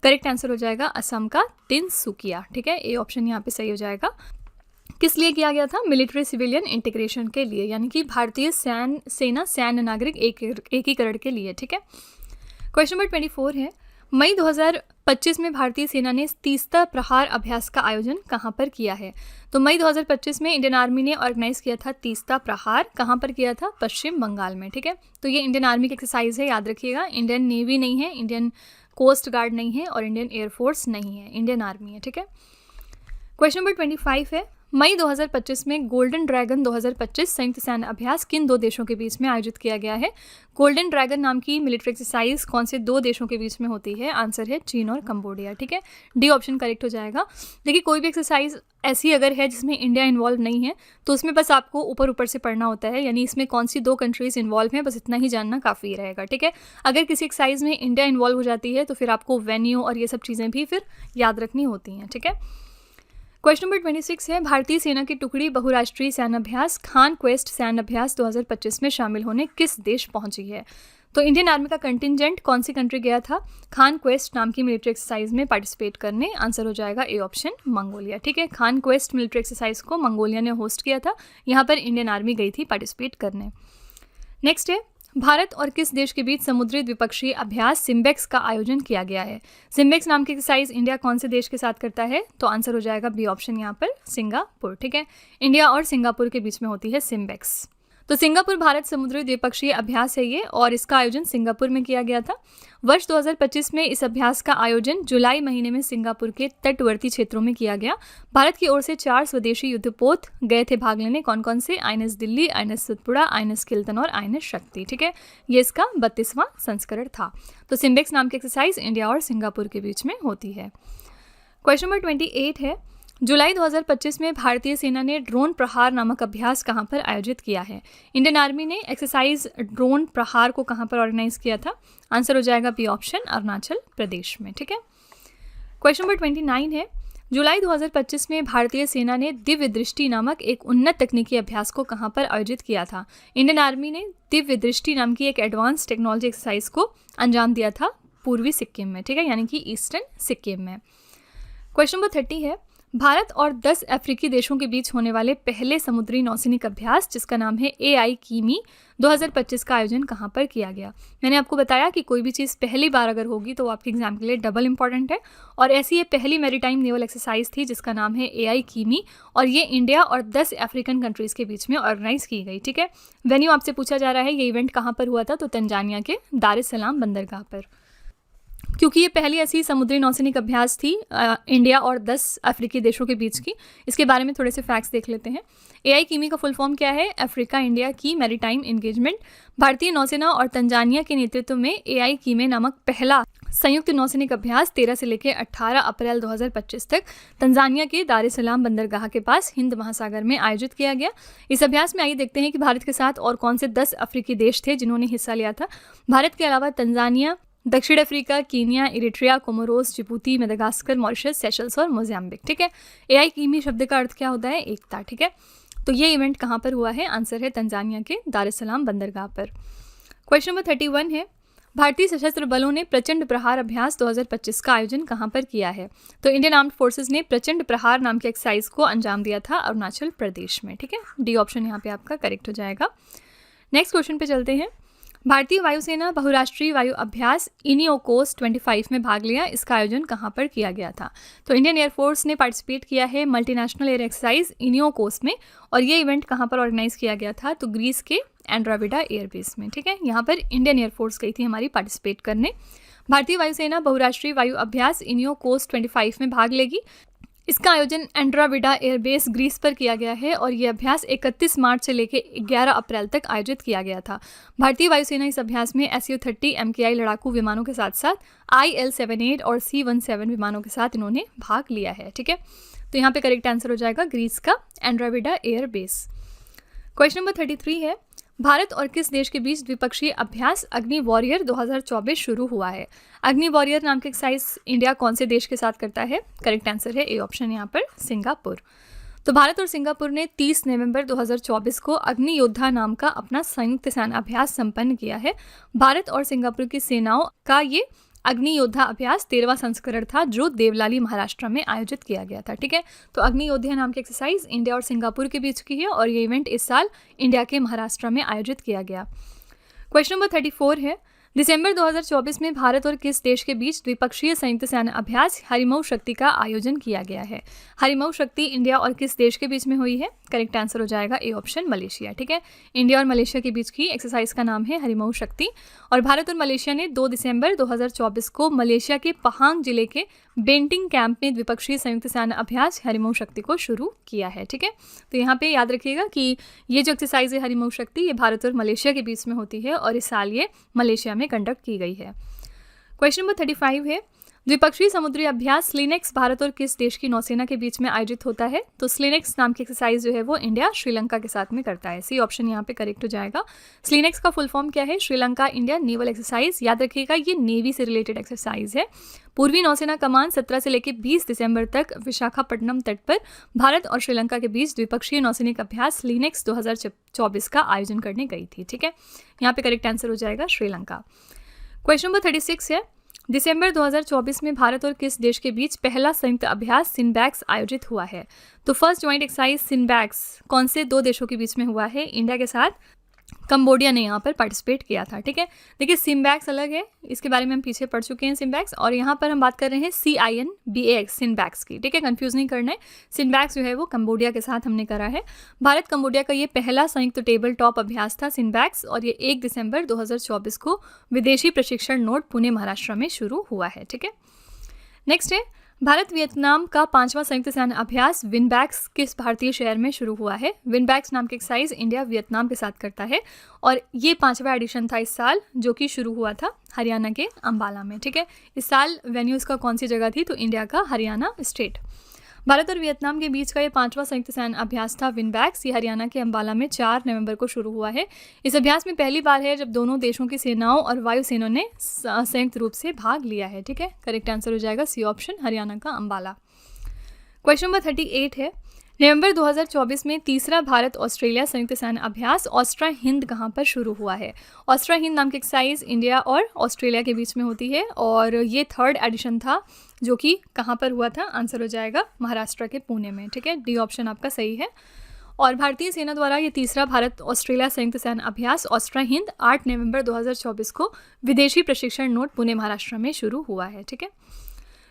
करेक्ट आंसर हो जाएगा असम का तिनसुकिया। ठीक है, ए ऑप्शन यहाँ पे सही हो जाएगा। किस लिए किया गया था? मिलिट्री सिविलियन इंटीग्रेशन के लिए, यानी कि भारतीय सेना सैन्य नागरिक एकीकरण के लिए। ठीक है, क्वेश्चन नंबर 24 है। मई 2025 में भारतीय सेना ने तीस्ता प्रहार अभ्यास का आयोजन कहाँ पर किया है? तो मई 2025 में इंडियन आर्मी ने ऑर्गेनाइज किया था तीस्ता प्रहार। कहाँ पर किया था? पश्चिम बंगाल में। ठीक है, तो ये इंडियन आर्मी की एक्सरसाइज है, याद रखिएगा। इंडियन नेवी नहीं है, इंडियन कोस्ट गार्ड नहीं है और इंडियन एयरफोर्स नहीं है, इंडियन आर्मी है। ठीक है, क्वेश्चन नंबर 25 है, मई 2025 में गोल्डन ड्रैगन 2025 संयुक्त सैन्य अभ्यास किन दो देशों के बीच में आयोजित किया गया है? गोल्डन ड्रैगन नाम की मिलिट्री एक्सरसाइज कौन से दो देशों के बीच में होती है? आंसर है चीन और कंबोडिया। ठीक है, डी ऑप्शन करेक्ट हो जाएगा। देखिए, कोई भी एक्सरसाइज ऐसी अगर है जिसमें इंडिया इन्वॉल्व नहीं है तो उसमें बस आपको ऊपर ऊपर से पढ़ना होता है, यानी इसमें कौन सी दो कंट्रीज इन्वॉल्व हैं, बस इतना ही जानना काफ़ी रहेगा। ठीक है, अगर किसी एक्सरसाइज में इंडिया इन्वॉल्व हो जाती है तो फिर आपको वेन्यू और ये सब चीज़ें भी फिर याद रखनी होती हैं। ठीक है, क्वेश्चन नंबर 26 है, भारतीय सेना की टुकड़ी बहुराष्ट्रीय सैन्य अभ्यास खान क्वेस्ट सैन्य अभ्यास 2025 में शामिल होने किस देश पहुंची है? तो इंडियन आर्मी का कंटिंजेंट कौन सी कंट्री गया था खान क्वेस्ट नाम की मिलिट्री एक्सरसाइज में पार्टिसिपेट करने? आंसर हो जाएगा ए ऑप्शन, मंगोलिया। ठीक है, खान क्वेस्ट मिलिट्री एक्सरसाइज को मंगोलिया ने होस्ट किया था, यहाँ पर इंडियन आर्मी गई थी पार्टिसिपेट करने। नेक्स्ट है, भारत और किस देश के बीच समुद्री द्विपक्षीय अभ्यास सिम्बेक्स का आयोजन किया गया है? सिम्बेक्स नाम की एक्सरसाइज इंडिया कौन से देश के साथ करता है? तो आंसर हो जाएगा बी ऑप्शन, यहाँ पर सिंगापुर। ठीक है, इंडिया और सिंगापुर के बीच में होती है सिम्बेक्स। तो सिंगापुर भारत समुद्री द्विपक्षीय अभ्यास है ये, और इसका आयोजन सिंगापुर में किया गया था। वर्ष 2025 में इस अभ्यास का आयोजन जुलाई महीने में सिंगापुर के तटवर्ती क्षेत्रों में किया गया। भारत की ओर से 4 स्वदेशी युद्धपोत गए थे भाग लेने। कौन कौन से? INS Delhi, INS Satpura, INS Kiltan और आईएनएस शक्ति। ठीक है, ये इसका 32वां संस्करण था। तो सिम्बेक्स नाम की एक्सरसाइज इंडिया और सिंगापुर के बीच में होती है। क्वेश्चन नंबर 28 है, जुलाई 2025 में भारतीय सेना ने ड्रोन प्रहार नामक अभ्यास कहां पर आयोजित किया है? इंडियन आर्मी ने एक्सरसाइज ड्रोन प्रहार को कहां पर ऑर्गेनाइज किया था? आंसर हो जाएगा बी ऑप्शन, अरुणाचल प्रदेश में। ठीक है, क्वेश्चन नंबर 29 है, जुलाई 2025 में भारतीय सेना ने दिव्य दृष्टि नामक एक उन्नत तकनीकी अभ्यास को कहां पर आयोजित किया था? इंडियन आर्मी ने दिव्य दृष्टि नाम की एक एडवांस टेक्नोलॉजी एक्सरसाइज को अंजाम दिया था पूर्वी सिक्किम में। ठीक है, यानी कि ईस्टर्न सिक्किम में। क्वेश्चन नंबर 30 है, भारत और 10 अफ्रीकी देशों के बीच होने वाले पहले समुद्री नौसैनिक अभ्यास जिसका नाम है AI कीमी 2025 का आयोजन कहाँ पर किया गया? मैंने आपको बताया कि कोई भी चीज़ पहली बार अगर होगी तो वो आपके एग्जाम के लिए डबल इंपॉर्टेंट है, और ऐसी ये पहली मैरीटाइम नेवल एक्सरसाइज थी जिसका नाम है AI कीमी, और ये इंडिया और 10 अफ्रीकन कंट्रीज़ के बीच में ऑर्गेनाइज की गई। ठीक है, वेन्यू आपसे पूछा जा रहा है ये इवेंट कहाँ पर हुआ था? तो तंजानिया के दार एस सलाम बंदरगाह पर। क्योंकि ये पहली ऐसी समुद्री नौसैनिक अभ्यास थी इंडिया और 10 अफ्रीकी देशों के बीच की। इसके बारे में थोड़े से फैक्ट्स देख लेते हैं। AI कीमी का फुल फॉर्म क्या है? अफ्रीका इंडिया की मैरीटाइम एंगेजमेंट। भारतीय नौसेना और तंजानिया के नेतृत्व में AI कीमे नामक पहला संयुक्त नौसैनिक अभ्यास 13 से लेकर 18 अप्रैल 2025 तक तंजानिया के दार एस सलाम बंदरगाह के पास हिंद महासागर में आयोजित किया गया। इस अभ्यास में आइए देखते हैं कि भारत के साथ और कौन से 10 अफ्रीकी देश थे जिन्होंने हिस्सा लिया था। भारत के अलावा तंजानिया, दक्षिण Africa, Kenya, Eritrea, Comoros, Djibouti, Madagascar, Mauritius, Seychelles और मोजाम्बिक। ठीक है, AI कीमी शब्द का अर्थ क्या होता है? एकता। ठीक है, तो ये इवेंट कहाँ पर हुआ है? आंसर है तंजानिया के दार एस सलाम बंदरगाह पर। क्वेश्चन नंबर 31 है, भारतीय सशस्त्र बलों ने प्रचंड प्रहार अभ्यास 2025 का आयोजन कहाँ पर किया है? तो इंडियन आर्म्ड फोर्सेज ने प्रचंड प्रहार नाम के एक्सरसाइज को अंजाम दिया था अरुणाचल प्रदेश में। ठीक है, डी ऑप्शन यहाँ पे आपका करेक्ट हो जाएगा। नेक्स्ट क्वेश्चन पे चलते हैं। भारतीय वायुसेना बहुराष्ट्रीय वायु अभ्यास इनियोकोस 25 में भाग लिया। इसका आयोजन कहाँ पर किया गया था? तो इंडियन एयरफोर्स ने पार्टिसिपेट किया है मल्टीनेशनल एयर एक्सरसाइज इनियोकोस में, और ये इवेंट कहाँ पर ऑर्गेनाइज किया गया था? तो ग्रीस के एंड्राविडा एयरबेस में। ठीक है, यहाँ पर इंडियन एयरफोर्स गई थी हमारी पार्टिसिपेट करने। भारतीय वायुसेना बहुराष्ट्रीय वायु अभ्यास इनियोकोस 25 में भाग लेगी। इसका आयोजन एंड्राविडा एयरबेस ग्रीस पर किया गया है, और ये अभ्यास 31 मार्च से लेकर 11 अप्रैल तक आयोजित किया गया था। भारतीय वायुसेना इस अभ्यास में Su-30 MKI लड़ाकू विमानों के साथ साथ IL-78 और C-17 विमानों के साथ इन्होंने भाग लिया है। ठीक है, तो यहाँ पे करेक्ट आंसर हो जाएगा ग्रीस का एंड्राविडा एयरबेस। क्वेश्चन नंबर 33 है, भारत और किस देश के बीच द्विपक्षीय अभ्यास अग्नि वॉरियर 2024 शुरू हुआ है? अग्नि वॉरियर नाम की एक्सरसाइज इंडिया कौन से देश के साथ करता है? करेक्ट आंसर है ए ऑप्शन, यहाँ पर सिंगापुर। तो भारत और सिंगापुर ने 30 नवंबर 2024 को अग्नि योद्धा नाम का अपना संयुक्त सैन्य अभ्यास संपन्न किया है। भारत और सिंगापुर की सेनाओं का ये अग्नि योद्धा अभ्यास 13वां संस्करण था जो देवलाली महाराष्ट्र में आयोजित किया गया था। ठीक है, तो अग्नि योद्धा नाम की एक्सरसाइज इंडिया और सिंगापुर के बीच की है, और ये इवेंट इस साल इंडिया के महाराष्ट्र में आयोजित किया गया। क्वेश्चन नंबर 34 है, दिसंबर 2024 में भारत और किस देश के बीच द्विपक्षीय संयुक्त सैन्य अभ्यास हरिमऊ शक्ति का आयोजन किया गया है? हरिमऊ शक्ति इंडिया और किस देश के बीच में हुई है? करेक्ट आंसर हो जाएगा ए ऑप्शन, मलेशिया। ठीक है, इंडिया और मलेशिया के बीच की एक्सरसाइज का नाम है हरिमऊ शक्ति। और भारत और मलेशिया ने 2 दिसंबर 2024 को मलेशिया के पहांग जिले के बेंटिंग कैंप में द्विपक्षीय संयुक्त सैन्य अभ्यास हरिमऊ शक्ति को शुरू किया है। ठीक है, तो यहाँ पे याद रखिएगा कि ये जो एक्सरसाइज है हरिमऊ शक्ति, ये भारत और मलेशिया के बीच में होती है और इस साल ये मलेशिया में कंडक्ट की गई है। क्वेश्चन नंबर 35 है, द्विपक्षीय समुद्री अभ्यास स्लिनेक्स भारत और किस देश की नौसेना के बीच में आयोजित होता है? तो स्लिनेक्स नाम की एक्सरसाइज जो है वो इंडिया श्रीलंका के साथ में करता है। सी ऑप्शन यहाँ पे करेक्ट हो जाएगा। स्लिनेक्स का फुल फॉर्म क्या है? Sri Lanka India naval exercise. याद रखिएगा ये नेवी से रिलेटेड एक्सरसाइज है। पूर्वी नौसेना कमान 17 से लेकर 20 दिसंबर तक विशाखापट्टनम तट पर भारत और श्रीलंका के बीच द्विपक्षीय नौसैनिक अभ्यास स्लिनेक्स 2024 का आयोजन करने गई थी। ठीक है, यहाँ पे करेक्ट आंसर हो जाएगा श्रीलंका। क्वेश्चन नंबर 36 है, दिसंबर 2024 में भारत और किस देश के बीच पहला संयुक्त अभ्यास सिनबैक्स आयोजित हुआ है? तो फर्स्ट ज्वाइंट एक्सरसाइज सिनबैक्स कौन से 2 देशों के बीच में हुआ है? इंडिया के साथ कंबोडिया ने यहाँ पर पार्टिसिपेट किया था। ठीक है, देखिए सिम्बैक्स अलग है, इसके बारे में हम पीछे पढ़ चुके हैं सिम्बैक्स, और यहाँ पर हम बात कर रहे हैं CINBAX सिनबैक्स की। ठीक है, कंफ्यूज नहीं करना है। सिनबैक्स जो है वो कंबोडिया के साथ हमने करा है। भारत कंबोडिया का ये पहला संयुक्त टेबल टॉप अभ्यास था सिनबैक्स, और ये 1 दिसंबर 2024 को विदेशी प्रशिक्षण नोट पुणे महाराष्ट्र में शुरू हुआ है। ठीक है, नेक्स्ट है, भारत वियतनाम का 5वां संयुक्त सैन्य अभ्यास विनबैक्स किस भारतीय शहर में शुरू हुआ है? विनबैक्स नाम की एक्सरसाइज इंडिया वियतनाम के साथ करता है, और ये 5वां एडिशन था इस साल, जो कि शुरू हुआ था हरियाणा के अंबाला में। ठीक है, इस साल वेन्यू इसका कौन सी जगह थी? तो इंडिया का हरियाणा स्टेट। भारत और वियतनाम के बीच का ये 5वां संयुक्त सैन्य अभ्यास था विनबैक्स। ये हरियाणा के अंबाला में 4 नवंबर को शुरू हुआ है। इस अभ्यास में पहली बार है जब दोनों देशों की सेनाओं और वायुसेनाओं ने संयुक्त रूप से भाग लिया है। ठीक है, करेक्ट आंसर हो जाएगा सी ऑप्शन, हरियाणा का अंबाला। क्वेश्चन नंबर 38 है, नवंबर 2024 में तीसरा भारत ऑस्ट्रेलिया संयुक्त सैन्य अभ्यास ऑस्ट्रा हिंद कहाँ पर शुरू हुआ है? ऑस्ट्रा हिंद नाम की एक्सरसाइज इंडिया और ऑस्ट्रेलिया के बीच में होती है, और ये 3rd एडिशन था, जो कि कहाँ पर हुआ था? आंसर हो जाएगा महाराष्ट्र के पुणे में। ठीक है, डी ऑप्शन आपका सही है। और भारतीय सेना द्वारा ये तीसरा भारत ऑस्ट्रेलिया संयुक्त सैन्य अभ्यास ऑस्ट्रा हिंद 8 नवंबर 2024 को विदेशी प्रशिक्षण नोट पुणे महाराष्ट्र में शुरू हुआ है। ठीक है,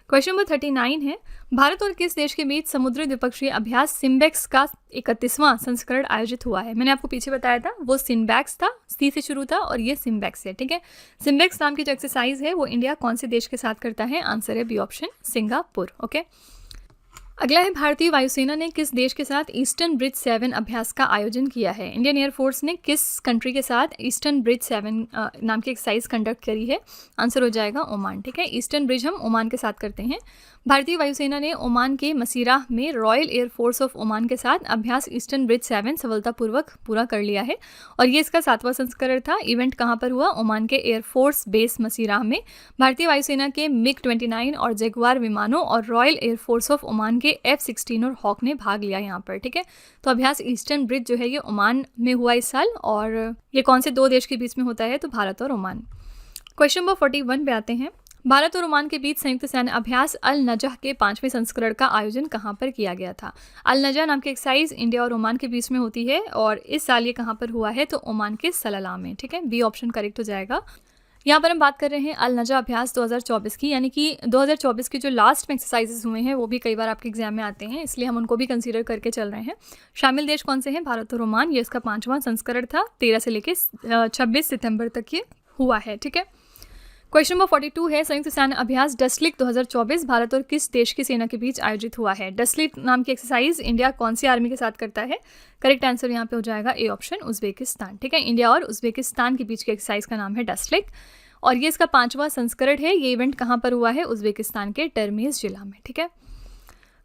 क्वेश्चन नंबर 39 है, भारत और किस देश के बीच समुद्री द्विपक्षीय अभ्यास सिम्बैक्स का 31वां संस्करण आयोजित हुआ है? मैंने आपको पीछे बताया था, वो सिम्बैक्स था, सी से शुरू था, और ये सिम्बैक्स है। ठीक है, सिम्बैक्स नाम की जो एक्सरसाइज है वो इंडिया कौन से देश के साथ करता है? आंसर है बी ऑप्शन, सिंगापुर। ओके, अगला है, भारतीय वायुसेना ने किस देश के साथ ईस्टर्न ब्रिज 7 अभ्यास का आयोजन किया है? इंडियन एयरफोर्स ने किस कंट्री के साथ ईस्टर्न ब्रिज 7 नाम की एक्सरसाइज कंडक्ट करी है? आंसर हो जाएगा ओमान। ठीक है, ईस्टर्न ब्रिज हम ओमान के साथ करते हैं। भारतीय वायुसेना ने ओमान के मसीरा में रॉयल एयरफोर्स ऑफ ओमान के साथ अभ्यास ईस्टर्न ब्रिज 7 सफलतापूर्वक पूरा कर लिया है, और ये इसका 7वां संस्करण था। इवेंट कहाँ पर हुआ? ओमान के एयरफोर्स बेस मसीरा में। भारतीय वायुसेना के MiG-29 और जगुआर विमानों और रॉयल एयरफोर्स ऑफ ओमान के F-16 और हॉक ने भाग लिया यहाँ पर। ठीक है, तो अभ्यास ईस्टर्न ब्रिज जो है ये ओमान में हुआ इस साल, और ये कौन से 2 देश के बीच में होता है? तो भारत और ओमान। क्वेश्चन नंबर 41 पे आते हैं, भारत और ओमान के बीच संयुक्त सैन्य अभ्यास अल नजह के 5वें संस्करण का आयोजन कहाँ पर किया गया था? अल नजह नाम की एक्सरसाइज इंडिया और ओमान के बीच में होती है, और इस साल ये कहाँ पर हुआ है? तो ओमान के सलाला में। ठीक है, बी ऑप्शन करेक्ट हो जाएगा। यहाँ पर हम बात कर रहे हैं अल नजा अभ्यास 2024 की, यानी कि 2024 के जो लास्ट में एक्सरसाइजेस हुए हैं वो भी कई बार आपके एग्जाम में आते हैं, इसलिए हम उनको भी कंसीडर करके चल रहे हैं। शामिल देश कौन से हैं? भारत और ओमान। ये इसका 5वां संस्करण था, 13 से लेकर 26 सितंबर तक ये हुआ है। ठीक है, क्वेश्चन नंबर 42 है, संयुक्त सैन्य अभ्यास डस्लिक 2024 भारत और किस देश की सेना के बीच आयोजित हुआ है? डस्लिक नाम की एक्सरसाइज इंडिया कौन सी आर्मी के साथ करता है? करेक्ट आंसर यहाँ पे हो जाएगा ए ऑप्शन, उज्बेकिस्तान। ठीक है, इंडिया और उज्बेकिस्तान के बीच की एक्सरसाइज का नाम है डस्लिक, और ये इसका 5वां संस्करण है। ये इवेंट कहाँ पर हुआ है? उज्बेकिस्तान के टर्मीज जिला में। ठीक है,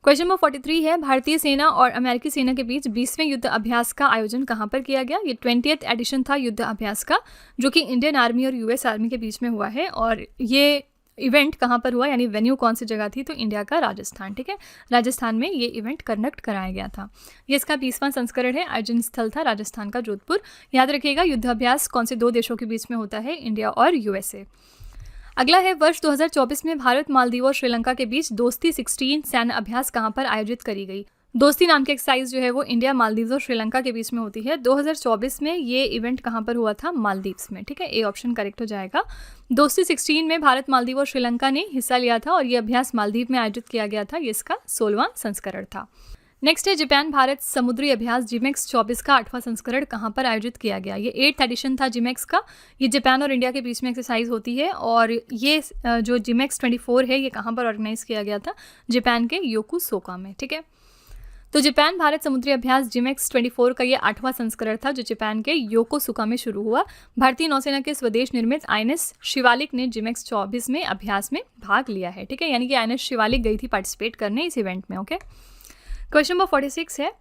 क्वेश्चन नंबर 43 है, भारतीय सेना और अमेरिकी सेना के बीच 20वें युद्ध अभ्यास का आयोजन कहाँ पर किया गया? ये 20th एडिशन था युद्ध अभ्यास का, जो कि इंडियन आर्मी और US आर्मी के बीच में हुआ है, और ये इवेंट कहाँ पर हुआ, यानी वेन्यू कौन सी जगह थी? तो इंडिया का राजस्थान। ठीक है, राजस्थान में ये इवेंट कंडक्ट कराया गया था। ये इसका 20वां संस्करण है। आयोजन स्थल था राजस्थान का जोधपुर। याद रखिएगा, युद्ध अभ्यास कौन से 2 देशों के बीच में होता है? इंडिया और USA। अगला है, वर्ष 2024 में भारत, मालदीव और श्रीलंका के बीच दोस्ती 16 सैन्य अभ्यास कहाँ पर आयोजित करी गई? दोस्ती नाम की एक्सरसाइज जो है वो इंडिया, मालदीव्स और श्रीलंका के बीच में होती है। 2024 में ये इवेंट कहाँ पर हुआ था? मालदीव्स में, ठीक है, ए ऑप्शन करेक्ट हो जाएगा। दोस्ती 16 में भारत, मालदीव और श्रीलंका ने हिस्सा लिया था और ये अभ्यास मालदीव में आयोजित किया गया था। ये इसका 16वां संस्करण था। नेक्स्ट है जापान भारत समुद्री अभ्यास जिमेक्स 24 का 8वां संस्करण कहाँ पर आयोजित किया गया? ये 8th एडिशन था जिमेक्स का। ये जापान और इंडिया के बीच में एक्सरसाइज होती है और ये जो जिमेक्स 24 है ये कहाँ पर ऑर्गेनाइज किया गया था? जापान के योकोसुका में, ठीक है। तो जापान भारत समुद्री अभ्यास जिमेक्स 24 का ये 8वां संस्करण था जो जापान के योकोसुका में शुरू हुआ। भारतीय नौसेना के स्वदेश निर्मित INS शिवालिक ने जिमेक्स 24 में अभ्यास में भाग लिया है, ठीक है, यानी कि INS शिवालिक गई थी पार्टिसिपेट करने इस इवेंट में। ओके, क्वेश्चन नंबर 46 है,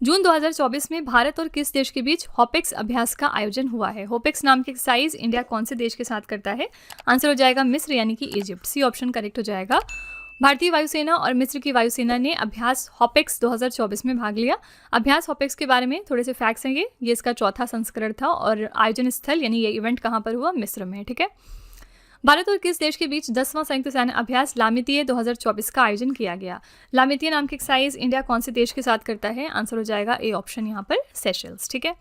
जून 2024 में भारत और किस देश के बीच हॉपेक्स अभ्यास का आयोजन हुआ है? हॉपेक्स नाम की एक्सरसाइज इंडिया कौन से देश के साथ करता है? आंसर हो जाएगा मिस्र यानी कि इजिप्ट, सी ऑप्शन करेक्ट हो जाएगा। भारतीय वायुसेना और मिस्र की वायुसेना ने अभ्यास हॉपेक्स 2024 में भाग लिया। अभ्यास हॉपेक्स के बारे में थोड़े से फैक्ट्स हैं। ये इसका 4था संस्करण था और आयोजन स्थल यानी ये इवेंट कहाँ पर हुआ? मिस्र में, ठीक है। भारत और किस देश के बीच 10वां संयुक्त सैन्य अभ्यास लामितीय 2024 का आयोजन किया गया? लामितीय नाम की एक्सरसाइज इंडिया कौन से देश के साथ करता है? आंसर हो जाएगा ए ऑप्शन यहाँ पर सेशल्स, ठीक है।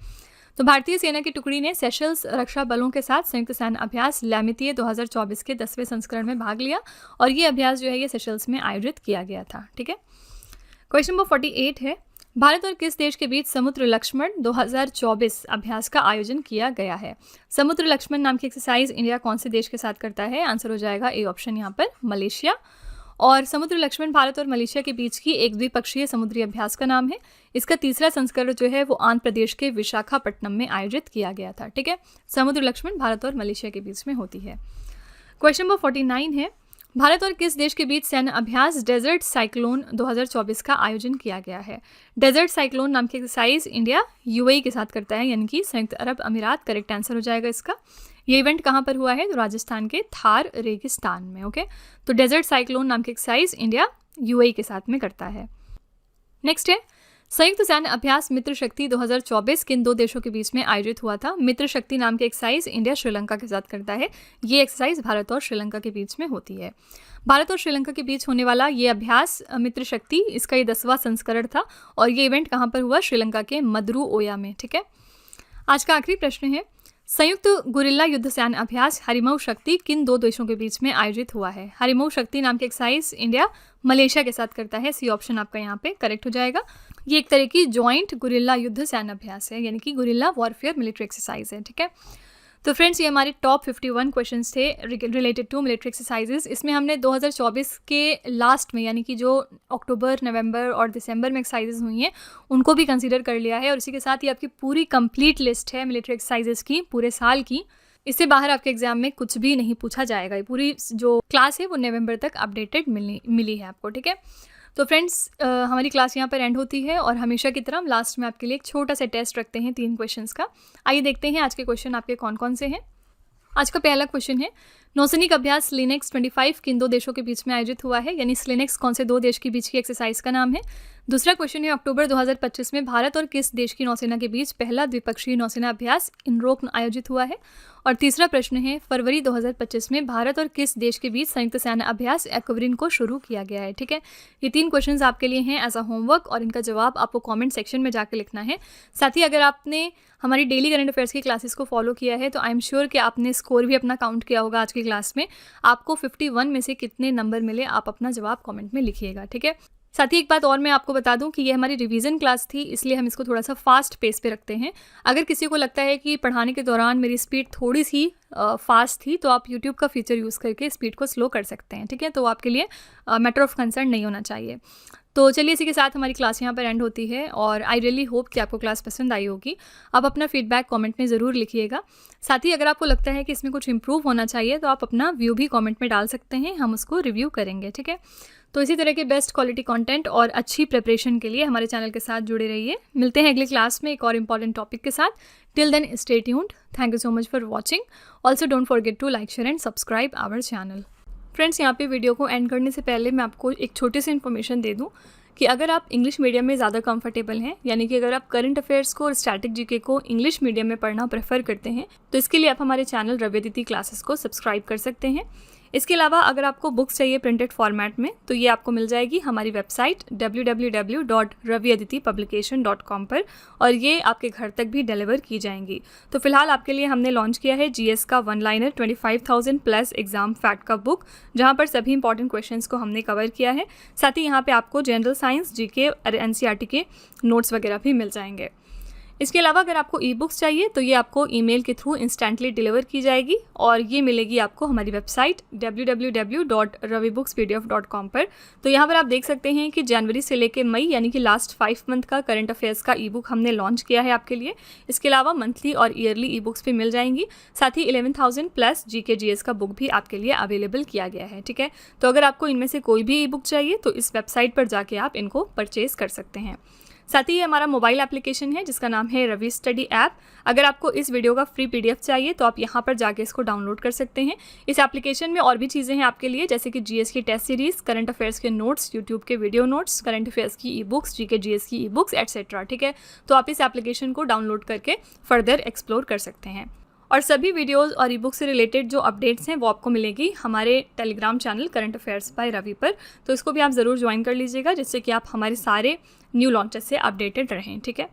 तो भारतीय सेना की टुकड़ी ने सेशल्स रक्षा बलों के साथ संयुक्त सैन्य अभ्यास लामितीय 2024 के 10वें संस्करण में भाग लिया और ये अभ्यास जो है ये सेशल्स में आयोजित किया गया था, ठीक है। क्वेश्चन नंबर 48 है, भारत और किस देश के बीच समुद्र लक्ष्मण 2024 अभ्यास का आयोजन किया गया है? समुद्र लक्ष्मण नाम की एक्सरसाइज इंडिया कौन से देश के साथ करता है? आंसर हो जाएगा ए ऑप्शन यहाँ पर मलेशिया। और समुद्र लक्ष्मण भारत और मलेशिया के बीच की एक द्विपक्षीय समुद्री अभ्यास का नाम है। इसका 3रा संस्करण जो है वो आंध्र प्रदेश के विशाखापट्टनम में आयोजित किया गया था, ठीक है। समुद्र लक्ष्मण भारत और मलेशिया के बीच में होती है। क्वेश्चन नंबर 49 है, भारत और किस देश के बीच सैन्य अभ्यास डेजर्ट साइक्लोन 2024 का आयोजन किया गया है? डेजर्ट साइक्लोन नाम की एक्सरसाइज इंडिया UAE के साथ करता है यानी कि संयुक्त अरब अमीरात, करेक्ट आंसर हो जाएगा इसका। ये इवेंट कहाँ पर हुआ है? तो राजस्थान के थार रेगिस्तान में, ओके। तो डेजर्ट साइक्लोन नाम की एक्सरसाइज इंडिया UAE के साथ में करता है। नेक्स्ट है, संयुक्त सैन्य अभ्यास मित्र शक्ति 2024 किन 2 देशों के बीच में आयोजित हुआ था? मित्र शक्ति नाम की एक्सरसाइज इंडिया श्रीलंका के साथ करता है। ये एक्सरसाइज भारत और श्रीलंका के बीच में होती है। भारत और श्रीलंका के बीच होने वाला ये अभ्यास मित्र शक्ति, इसका ये 10वां संस्करण था और ये इवेंट कहाँ पर हुआ? श्रीलंका के मदुरुओया में, ठीक है। आज का आखिरी प्रश्न है, संयुक्त गुरिल्ला युद्ध सैन्य अभ्यास हरिमऊ शक्ति किन 2 देशों के बीच में आयोजित हुआ है? हरिमऊ शक्ति नाम की एक्सरसाइज इंडिया मलेशिया के साथ करता है। सी ऑप्शन आपका यहाँ पे करेक्ट हो जाएगा। ये एक तरह की जॉइंट गुरिल्ला युद्ध सैन्य अभ्यास है यानी कि गुरिल्ला वॉरफेयर मिलिट्री एक्सरसाइज है, ठीक है। तो फ्रेंड्स ये हमारे टॉप 51 क्वेश्चंस थे रिलेटेड टू मिलिट्री एक्सरसाइजेज। इसमें हमने 2024 के लास्ट में यानी कि जो अक्टूबर, नवंबर और दिसंबर में एक्सरसाइजेज हुई हैं उनको भी कंसीडर कर लिया है और इसी के साथ ही आपकी पूरी कंप्लीट लिस्ट है मिलिट्री एक्सरसाइजेज की पूरे साल की। इससे बाहर आपके एग्जाम में कुछ भी नहीं पूछा जाएगा। ये पूरी जो क्लास है वो नवंबर तक अपडेटेड मिली है आपको, ठीक है। तो फ्रेंड्स हमारी क्लास यहाँ पर एंड होती है और हमेशा की तरह हम लास्ट में आपके लिए एक छोटा सा टेस्ट रखते हैं 3 क्वेश्चंस का। आइए देखते हैं आज के क्वेश्चन आपके कौन कौन से हैं। आज का पहला क्वेश्चन है, नौसैनिक अभ्यास स्लिनेक्स 25 किन 2 देशों के बीच में आयोजित हुआ है? यानी स्लिनेक्स कौन से 2 देश के बीच की एक्सरसाइज का नाम है? दूसरा क्वेश्चन है, अक्टूबर 2025 में भारत और किस देश की नौसेना के बीच पहला द्विपक्षीय नौसेना अभ्यास इनरोक आयोजित हुआ है? और तीसरा प्रश्न है, फरवरी 2025 में भारत और किस देश के बीच संयुक्त सैन्य अभ्यास एक्विरिन को शुरू किया गया है? ठीक है, ये 3 क्वेश्चंस आपके लिए हैं एज अ होमवर्क और इनका जवाब आपको कमेंट सेक्शन में जाकर लिखना है। साथ ही अगर आपने हमारी डेली करंट अफेयर्स की क्लासेस को फॉलो किया है तो आई एम श्योर कि आपने स्कोर भी अपना काउंट किया होगा आज की क्लास में। आपको 51 में से कितने नंबर मिले आप अपना जवाब कमेंट में लिखिएगा, ठीक है। साथ ही एक बात और मैं आपको बता दूं कि ये हमारी रिवीजन क्लास थी, इसलिए हम इसको थोड़ा सा फास्ट पेस पे रखते हैं। अगर किसी को लगता है कि पढ़ाने के दौरान मेरी स्पीड थोड़ी सी फास्ट थी तो आप YouTube का फीचर यूज़ करके स्पीड को स्लो कर सकते हैं, ठीक है। तो आपके लिए मैटर ऑफ कंसर्न नहीं होना चाहिए। तो चलिए इसी के साथ हमारी क्लास यहाँ पर एंड होती है और आई रियली होप कि आपको क्लास पसंद आई होगी। आप अपना फीडबैक कमेंट में ज़रूर लिखिएगा। साथ ही अगर आपको लगता है कि इसमें कुछ इंप्रूव होना चाहिए तो आप अपना व्यू भी कमेंट में डाल सकते हैं, हम उसको रिव्यू करेंगे, ठीक है। तो इसी तरह के बेस्ट क्वालिटी कंटेंट और अच्छी प्रिपरेशन के लिए हमारे चैनल के साथ जुड़े रहिए। मिलते हैं अगली क्लास में एक और इम्पॉर्टेंट टॉपिक के साथ। Till then stay tuned. Thank you so much for watching. Also don't forget to like, share and subscribe our channel. Friends, यहाँ पे वीडियो को एंड करने से पहले मैं आपको एक छोटी सी इन्फॉर्मेशन दे दूँ कि अगर आप इंग्लिश मीडियम में ज़्यादा कंफर्टेबल हैं, यानी कि अगर आप करंट अफेयर्स को और स्टैटिक जीके को इंग्लिश मीडियम में पढ़ना प्रेफर करते हैं तो इसके लिए आप हमारे चैनल रवि अदिति क्लासेस को सब्सक्राइब कर सकते हैं। इसके अलावा अगर आपको बुक्स चाहिए प्रिंटेड फॉर्मेट में तो ये आपको मिल जाएगी हमारी वेबसाइट www.raviaditipublication.com पर, और ये आपके घर तक भी डिलीवर की जाएंगी। तो फिलहाल आपके लिए हमने लॉन्च किया है जीएस का one liner 25,000 plus exam fact का बुक, जहाँ पर सभी इंपॉर्टेंट क्वेश्चंस को हमने कवर किया है। साथ ही यहाँ पे आपको जनरल साइंस, जीके और एनसीईआरटी के नोट्स वगैरह भी मिल जाएंगे। इसके अलावा अगर आपको ई बुक्स चाहिए तो ये आपको ईमेल के थ्रू इंस्टेंटली डिलीवर की जाएगी, और ये मिलेगी आपको हमारी वेबसाइट www.ravibookspdf.com पर। तो यहाँ पर आप देख सकते हैं कि जनवरी से लेकर मई यानी कि लास्ट 5 मंथ का करंट अफेयर्स का ई बुक हमने लॉन्च किया है आपके लिए। इसके अलावा मंथली और ईयरली ई बुक्स भी मिल जाएंगी। साथ ही 11,000 प्लस जीके जीएस का बुक भी आपके लिए अवेलेबल किया गया है। ठीक है, तो अगर आपको इनमें से कोई भी ई बुक चाहिए तो इस वेबसाइट पर जाके आप इनको परचेज कर सकते हैं। साथ ही ये हमारा मोबाइल एप्लीकेशन है जिसका नाम है रवि स्टडी ऐप। अगर आपको इस वीडियो का फ्री पीडीएफ चाहिए तो आप यहाँ पर जाके इसको डाउनलोड कर सकते हैं। इस एप्लीकेशन में और भी चीज़ें हैं आपके लिए, जैसे कि जीएस की टेस्ट सीरीज़, करंट अफेयर्स के नोट्स, यूट्यूब के वीडियो नोट्स, करंट अफेयर्स की ई बुक्स, जीके जीएस की ई बुक्स एटसेट्रा। ठीक है, तो आप इस एप्लीकेशन को डाउनलोड करके फर्दर एक्सप्लोर कर सकते हैं। और सभी वीडियोस और ई बुक से रिलेटेड जो अपडेट्स हैं वो आपको मिलेगी हमारे Telegram channel current affairs by Ravi पर। तो इसको भी आप ज़रूर ज्वाइन कर लीजिएगा, जिससे कि आप हमारे सारे न्यू लॉन्चेस से अपडेटेड रहें। ठीक है।